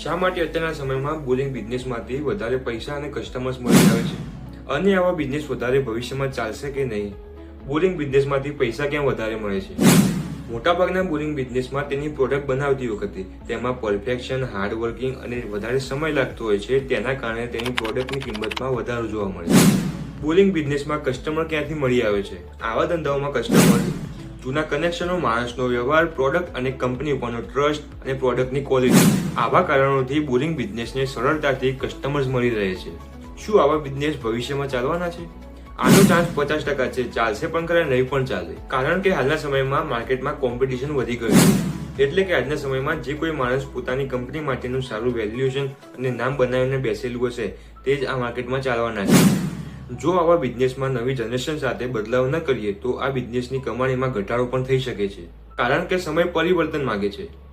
શા માટે અત્યારના સમયમાં બોલિંગ બિઝનેસમાંથી વધારે પૈસા અને કસ્ટમર્સ મળી આવે છે અને આવા બિઝનેસ વધારે ભવિષ્યમાં ચાલશે કે નહીં? બોલિંગ બિઝનેસમાંથી પૈસા કેમ વધારે મળે છે? મોટાભાગના બોલિંગ બિઝનેસમાં તેની પ્રોડક્ટ બનાવતી વખતે તેમાં પરફેક્શન, હાર્ડવર્કિંગ અને વધારે સમય લાગતો હોય છે. તેના કારણે તેની પ્રોડક્ટની કિંમતમાં વધારો જોવા મળે છે. બોલિંગ બિઝનેસમાં કસ્ટમર ક્યાંથી મળી આવે છે? આવા ધંધાઓમાં કસ્ટમર જૂના કનેક્શનો, માણસનો વ્યવહાર, પ્રોડક્ટ અને કંપની ઉપરનો ટ્રસ્ટ અને પ્રોડક્ટની ક્વોલિટી, આવા કારણોથી બોલિંગ બિઝનેસને સરળતાથી કસ્ટમર્સ મળી રહે છે. શું આવા બિઝનેસ ભવિષ્યમાં ચાલવાના છે? આનો ચાન્સ 50% છે. ચાલશે પણ ખરા, નહીં પણ ચાલે. કારણ કે હાલના સમયમાં માર્કેટમાં કોમ્પિટિશન વધી ગયું છે. એટલે કે આજના સમયમાં જે કોઈ માણસ પોતાની કંપની માટેનું સારું વેલ્યુએશન અને નામ બનાવીને બેસેલું હશે તે જ આ માર્કેટમાં ચાલવાના છે. જો આવા બિઝનેસમાં નવી જનરેશન સાથે બદલાવ ન કરીએ તો આ બિઝનેસની કમાણીમાં ઘટાડો પણ થઈ શકે છે. કારણ કે સમય પરિવર્તન માંગે છે.